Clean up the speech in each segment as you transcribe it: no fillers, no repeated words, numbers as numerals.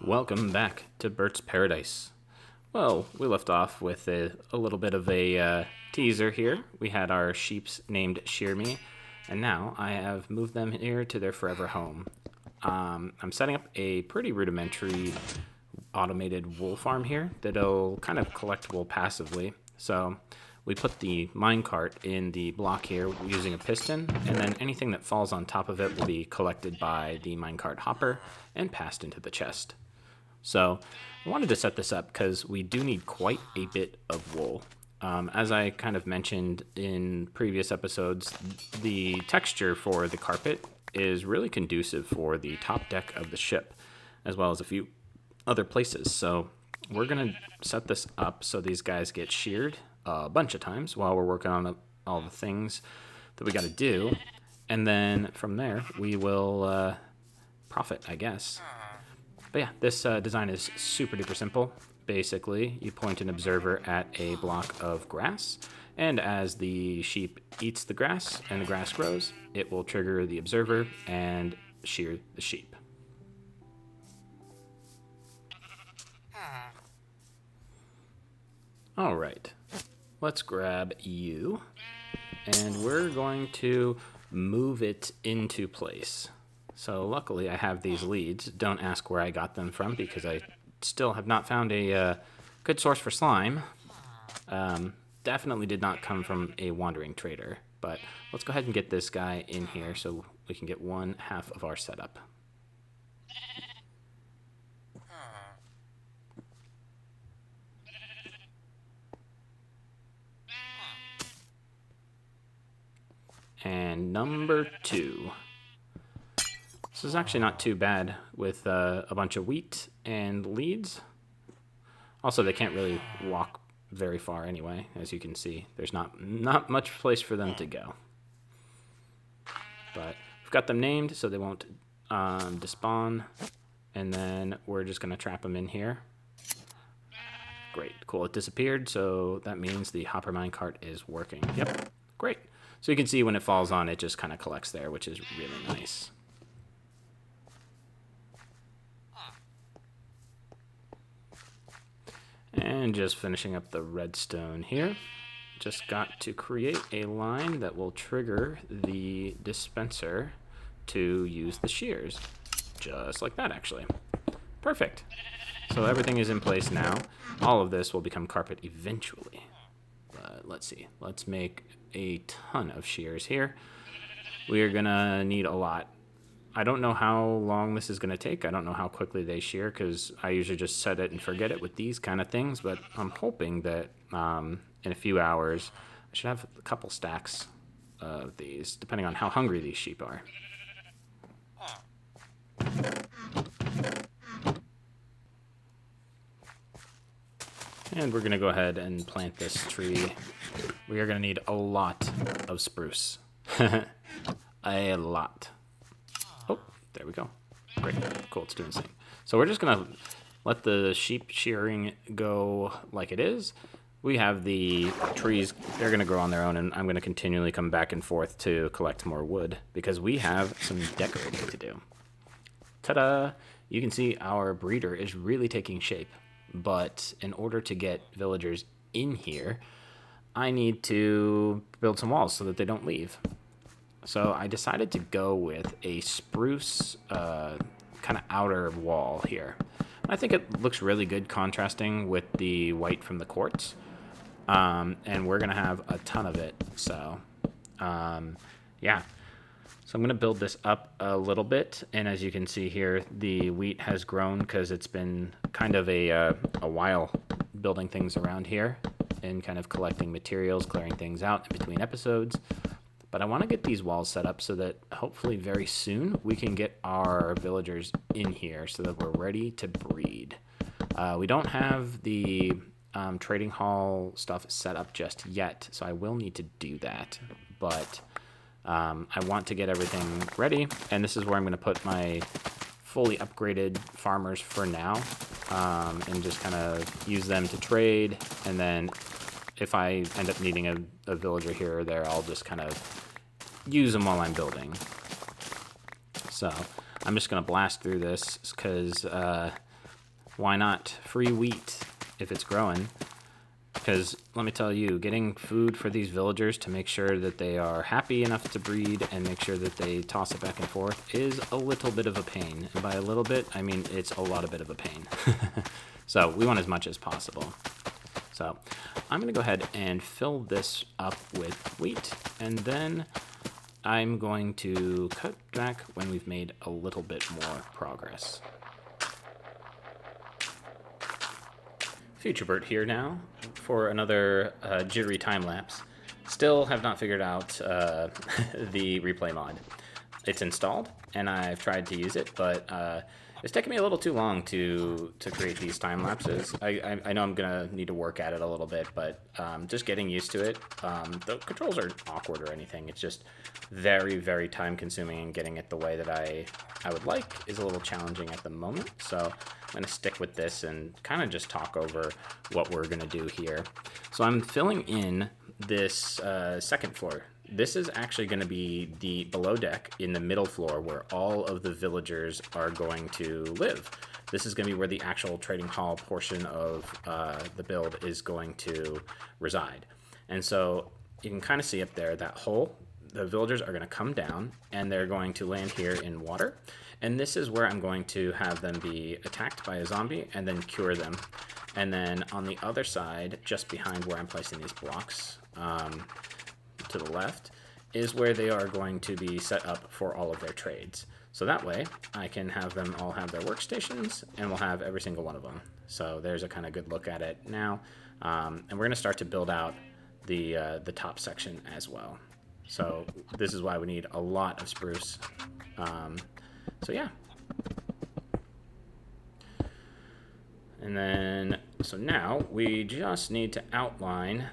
Welcome back to Bert's Paradise. Well, we left off with a little bit of a teaser here. We had our sheeps named Shear Me, and now I have moved them here to their forever home. I'm setting up a pretty rudimentary automated wool farm here that'll kind of collect wool passively. So we put the minecart in the block here using a piston, and then anything that falls on top of it will be collected by the minecart hopper and passed into the chest. So I wanted to set this up because we do need quite a bit of wool. As I kind of mentioned in previous episodes, the texture for the carpet is really conducive for the top deck of the ship, as well as a few other places. So we're going to set this up so these guys get sheared a bunch of times while we're working on all the things that we got to do. And then from there, we will profit, I guess. But yeah, this design is super duper simple. Basically, you point an observer at a block of grass, and as the sheep eats the grass and the grass grows, it will trigger the observer and shear the sheep. All right, let's grab you, and we're going to move it into place. So luckily I have these leads. Don't ask where I got them from because I still have not found a good source for slime. Definitely did not come from a wandering trader. But let's go ahead and get this guy in here so we can get one half of our setup. And number 2. This is actually not too bad with a bunch of wheat and leads. Also, they can't really walk very far anyway, as you can see. There's not much place for them to go. But we've got them named so they won't despawn. And then we're just going to trap them in here. Great, cool. It disappeared, so that means the hopper minecart is working. Yep, great. So you can see when it falls on, it just kind of collects there, which is really nice. And just finishing up the redstone here. Just got to create a line that will trigger the dispenser to use the shears. Just like that, actually. Perfect. So everything is in place now. All of this will become carpet eventually. But let's see. Let's make a ton of shears here. We are going to need a lot. I don't know how long this is going to take. I don't know how quickly they shear because I usually just set it and forget it with these kind of things. But I'm hoping that in a few hours, I should have a couple stacks of these, depending on how hungry these sheep are. And we're going to go ahead and plant this tree. We are going to need a lot of spruce. A lot. Oh, there we go. Great. Cool, it's doing the same. So we're just going to let the sheep shearing go like it is. We have the trees, they're going to grow on their own, and I'm going to continually come back and forth to collect more wood because we have some decorating to do. Ta-da! You can see our breeder is really taking shape, but in order to get villagers in here, I need to build some walls so that they don't leave. So I decided to go with a spruce kind of outer wall here. I think it looks really good contrasting with the white from the quartz. And we're going to have a ton of it. So, yeah. So I'm going to build this up a little bit. And as you can see here, the wheat has grown because it's been kind of a while building things around here and kind of collecting materials, clearing things out in between episodes. But I want to get these walls set up so that hopefully very soon we can get our villagers in here so that we're ready to breed. We don't have the trading hall stuff set up just yet, so I will need to do that. But I want to get everything ready, and this is where I'm going to put my fully upgraded farmers for now, and just kind of use them to trade, and then if I end up needing a villager here or there, I'll just kind of use them while I'm building. So I'm just going to blast through this because Why not? Free wheat if it's growing. Because let me tell you, getting food for these villagers to make sure that they are happy enough to breed and make sure that they toss it back and forth is a little bit of a pain. And by a little bit, I mean it's a lot of bit of a pain. So we want as much as possible. So I'm going to go ahead and fill this up with wheat, and then I'm going to cut back when we've made a little bit more progress. Future Bert here now for another jittery time lapse. Still have not figured out the replay mod. It's installed and I've tried to use it, but it's taken me a little too long to create these time lapses. I know I'm gonna need to work at it a little bit, but just getting used to it. The controls aren't awkward or anything. It's just very, very time consuming, and getting it the way that I would like is a little challenging at the moment. So I'm gonna stick with this and kind of just talk over what we're gonna do here. So I'm filling in this second floor. This is actually going to be the below deck in the middle floor where all of the villagers are going to live. This is going to be where the actual trading hall portion of the build is going to reside. And so you can kind of see up there that hole. The villagers are going to come down and they're going to land here in water. And this is where I'm going to have them be attacked by a zombie and then cure them. And then on the other side, just behind where I'm placing these blocks, to the left, is where they are going to be set up for all of their trades. So that way I can have them all have their workstations and we'll have every single one of them. So there's a kind of good look at it now. And we're going to start to build out the top section as well. So this is why we need a lot of spruce. So yeah. And then, so now we just need to outline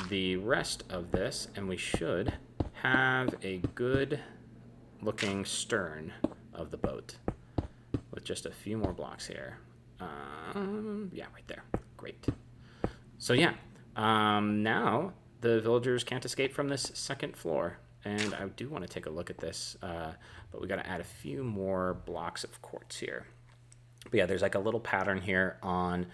the rest of this, and we should have a good looking stern of the boat with just a few more blocks here. Yeah, right there. Great. So yeah, now the villagers can't escape from this second floor, and I do want to take a look at this, but we got to add a few more blocks of quartz here. But yeah, there's like a little pattern here on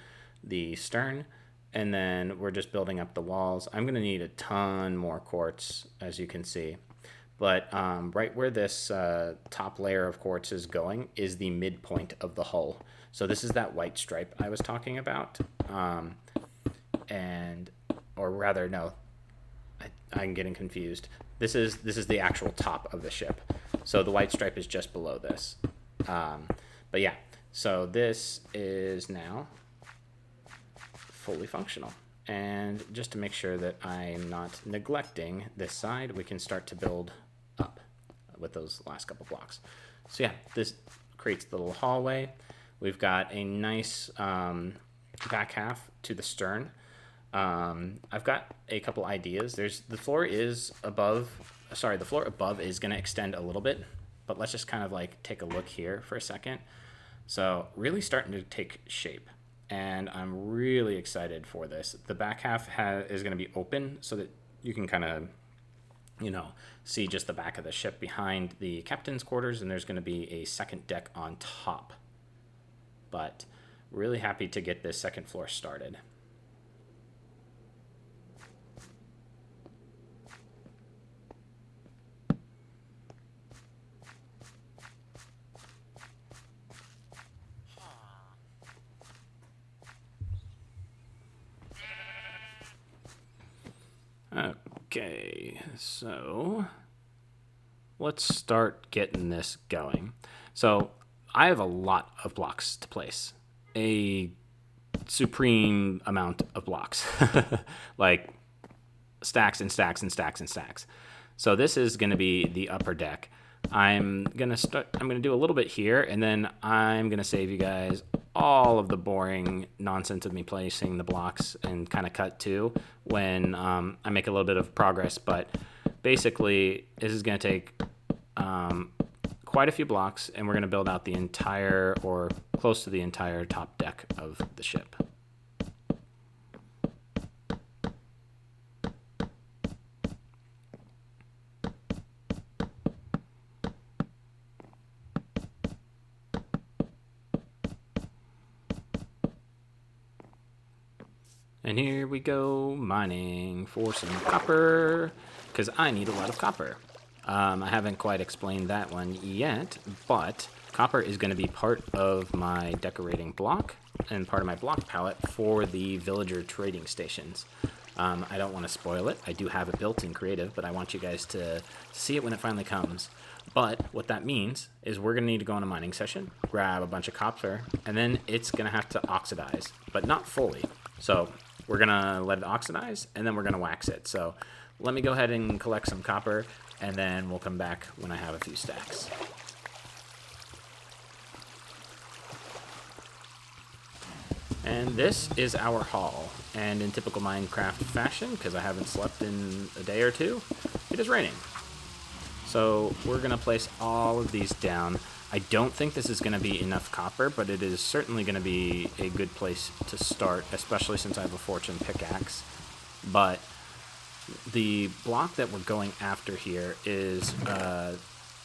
the stern. And then we're just building up the walls. I'm going to need a ton more quartz, as you can see. But right where this top layer of quartz is going is the midpoint of the hull. So this is that white stripe I was talking about. Or rather, no, I'm getting confused. This is the actual top of the ship. So the white stripe is just below this. But yeah, so this is now fully functional. And just to make sure that I'm not neglecting this side, we can start to build up with those last couple blocks. So yeah, this creates the little hallway. We've got a nice back half to the stern. I've got a couple ideas. The floor above is going to extend a little bit, but let's just kind of like take a look here for a second. So really starting to take shape. And I'm really excited for this. The back half is going to be open so that you can kind of, see just the back of the ship behind the captain's quarters, and there's going to be a second deck on top. But really happy to get this second floor started. Okay, so let's start getting this going. So I have a lot of blocks to place, a supreme amount of blocks, like stacks and stacks and stacks and stacks. So this is going to be the upper deck. I'm going to do a little bit here, and then I'm going to save you guys all of the boring nonsense of me placing the blocks and kind of cut to when I make a little bit of progress. But basically, this is going to take quite a few blocks, and we're going to build out the entire, or close to the entire top deck of the ship. And here we go mining for some copper, because I need a lot of copper. I haven't quite explained that one yet, but copper is going to be part of my decorating block and part of my block palette for the villager trading stations. I don't want to spoil it. I do have it built in creative, but I want you guys to see it when it finally comes. But what that means is we're going to need to go on a mining session, grab a bunch of copper, and then it's going to have to oxidize, but not fully. So we're going to let it oxidize, and then we're going to wax it. So let me go ahead and collect some copper, and then we'll come back when I have a few stacks. And this is our haul. And in typical Minecraft fashion, because I haven't slept in a day or two, it is raining. So we're going to place all of these down. I don't think this is going to be enough copper, but it is certainly going to be a good place to start, especially since I have a fortune pickaxe. But the block that we're going after here is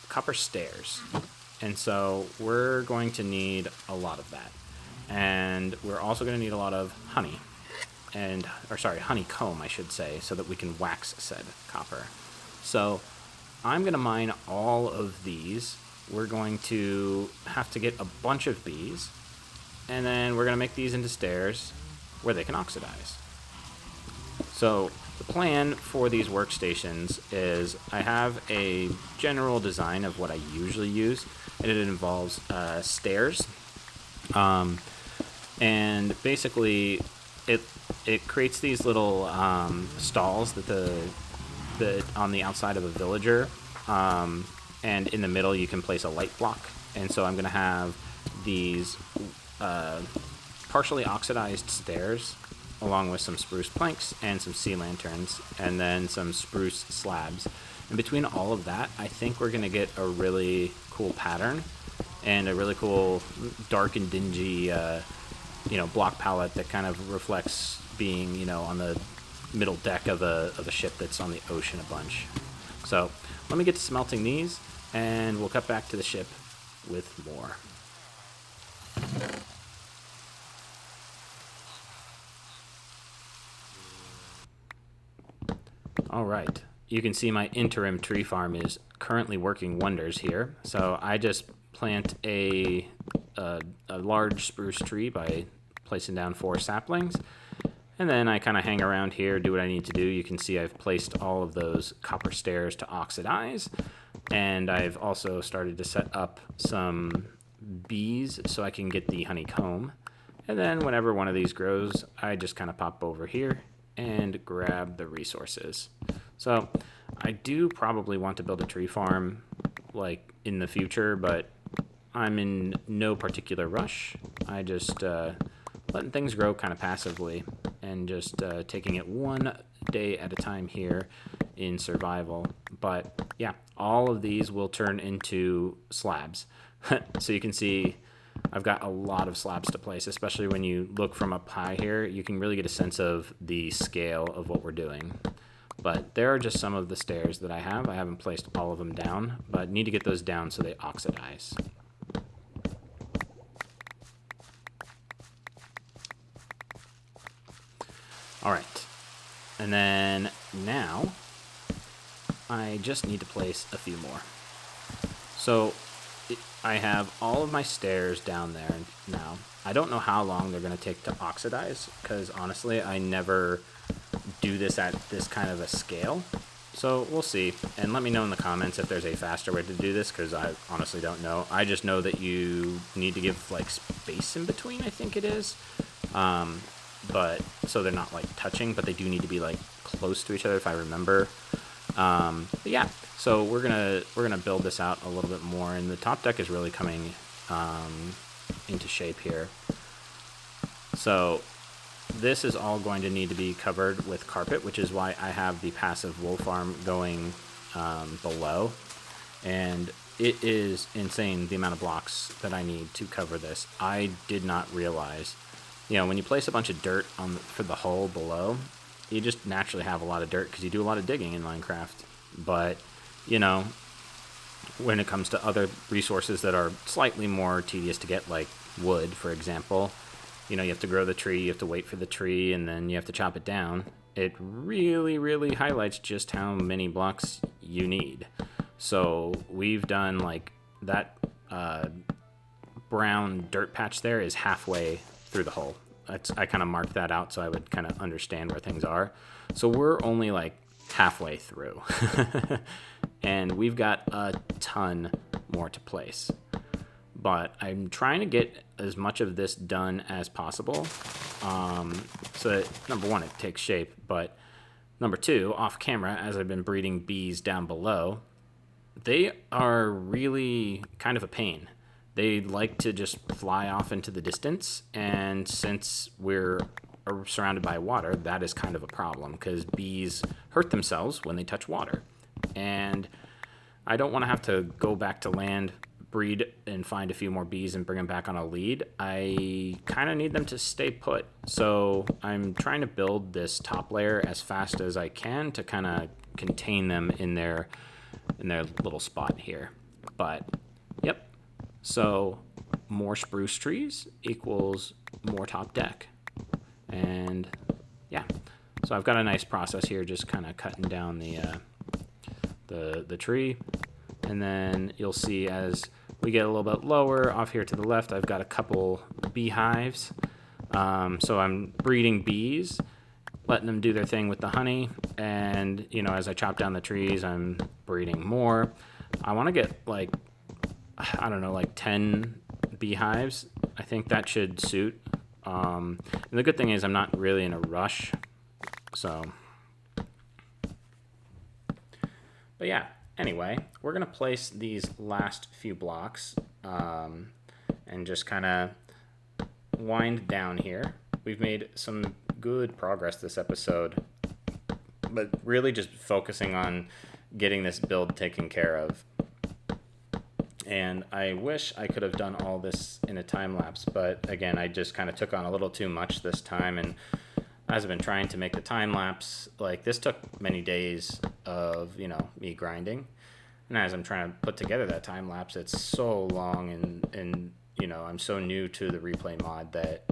copper stairs. And so we're going to need a lot of that. And we're also going to need a lot of honey. Honeycomb, I should say, so that we can wax said copper. So I'm going to mine all of these. We're going to have to get a bunch of bees, and then we're going to make these into stairs where they can oxidize. So the plan for these workstations is I have a general design of what I usually use, and it involves stairs. And basically it creates these little stalls that on the outside of a villager, and in the middle you can place a light block. And so I'm going to have these partially oxidized stairs along with some spruce planks and some sea lanterns and then some spruce slabs. And between all of that, I think we're going to get a really cool pattern and a really cool dark and dingy block palette that kind of reflects being, on the middle deck of a ship that's on the ocean a bunch. So let me get to smelting these, and we'll cut back to the ship with more. All right, you can see my interim tree farm is currently working wonders here. So I just plant a large spruce tree by placing down 4 saplings, and then I kind of hang around here, do what I need to do. You can see I've placed all of those copper stairs to oxidize, and I've also started to set up some bees so I can get the honeycomb. And then whenever one of these grows, I just kind of pop over here and grab the resources. So I do probably want to build a tree farm like in the future, but I'm in no particular rush. I just letting things grow kind of passively and just taking it one day at a time here in survival. But yeah, all of these will turn into slabs. So you can see I've got a lot of slabs to place, especially when you look from up high here. You can really get a sense of the scale of what we're doing. But there are just some of the stairs that I have. I haven't placed all of them down, but need to get those down so they oxidize. All right, and then now I just need to place a few more. So I have all of my stairs down there now. I don't know how long they're going to take to oxidize, because honestly, I never do this at this kind of a scale. So we'll see, and let me know in the comments if there's a faster way to do this, because I honestly don't know. I just know that you need to give like space in between, I think it is. But so they're not like touching, but they do need to be like close to each other if I remember. But yeah, so we're gonna build this out a little bit more, and the top deck is really coming into shape here. So this is all going to need to be covered with carpet, which is why I have the passive wool farm going below, and it is insane the amount of blocks that I need to cover this. I did not realize. When you place a bunch of dirt for the hull below, you just naturally have a lot of dirt because you do a lot of digging in Minecraft. But, when it comes to other resources that are slightly more tedious to get, like wood, for example, you have to grow the tree, you have to wait for the tree, and then you have to chop it down. It really, really highlights just how many blocks you need. So we've done like that brown dirt patch there is halfway through the hole. I kind of marked that out so I would kind of understand where things are. So we're only like halfway through. And we've got a ton more to place. But I'm trying to get as much of this done as possible. So that, number one, it takes shape. But number two, off camera, as I've been breeding bees down below, they are really kind of a pain. They like to just fly off into the distance. And since we're surrounded by water, that is kind of a problem because bees hurt themselves when they touch water. And I don't want to have to go back to land, breed, and find a few more bees and bring them back on a lead. I kind of need them to stay put. So I'm trying to build this top layer as fast as I can to kind of contain them in their little spot here. But, yep. So more spruce trees equals more top deck. And, yeah. So I've got a nice process here, just kind of cutting down the tree. And then you'll see as we get a little bit lower off here to the left, I've got a couple beehives. So I'm breeding bees, letting them do their thing with the honey. And, as I chop down the trees, I'm breeding more. I want to get like 10 beehives. I think that should suit. And the good thing is I'm not really in a rush. So, but yeah. Anyway, we're going to place these last few blocks and just kind of wind down here. We've made some good progress this episode, but really just focusing on getting this build taken care of. And I wish I could have done all this in a time lapse, but again, I just kind of took on a little too much this time. And as I've been trying to make the time lapse, like this took many days of, me grinding. And as I'm trying to put together that time lapse, it's so long and I'm so new to the replay mod that,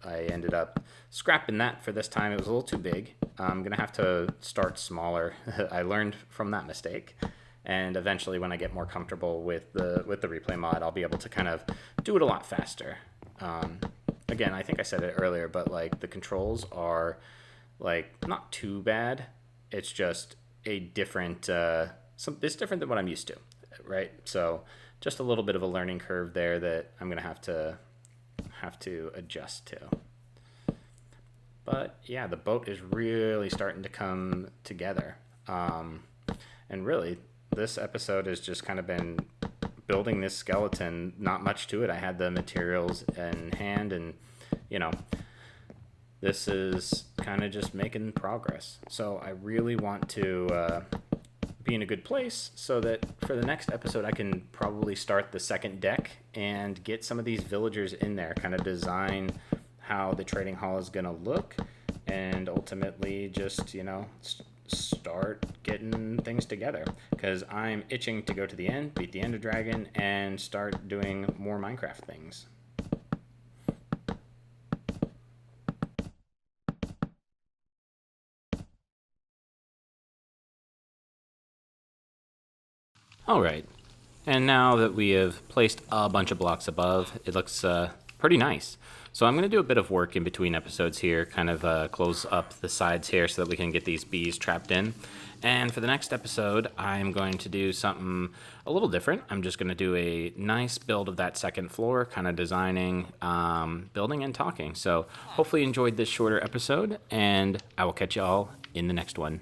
I ended up scrapping that for this time. It was a little too big. I'm going to have to start smaller. I learned from that mistake. And eventually when I get more comfortable with the replay mod, I'll be able to kind of do it a lot faster. Again, I think I said it earlier, but like the controls are like not too bad. It's just a different, it's different than what I'm used to, right? So just a little bit of a learning curve there that I'm going to have to adjust to. But yeah, the boat is really starting to come together. And really, this episode has just kind of been building this skeleton, not much to it. I had the materials in hand and, this is kind of just making progress. So I really want to be in a good place so that for the next episode, I can probably start the second deck and get some of these villagers in there, kind of design how the trading hall is going to look and ultimately just, start getting things together because I'm itching to go to the end, beat the Ender Dragon, and start doing more Minecraft things. Alright, and now that we have placed a bunch of blocks above, it looks pretty nice. So I'm going to do a bit of work in between episodes here, kind of close up the sides here so that we can get these bees trapped in. And for the next episode, I'm going to do something a little different. I'm just going to do a nice build of that second floor, kind of designing, building, and talking. So hopefully you enjoyed this shorter episode, and I will catch you all in the next one.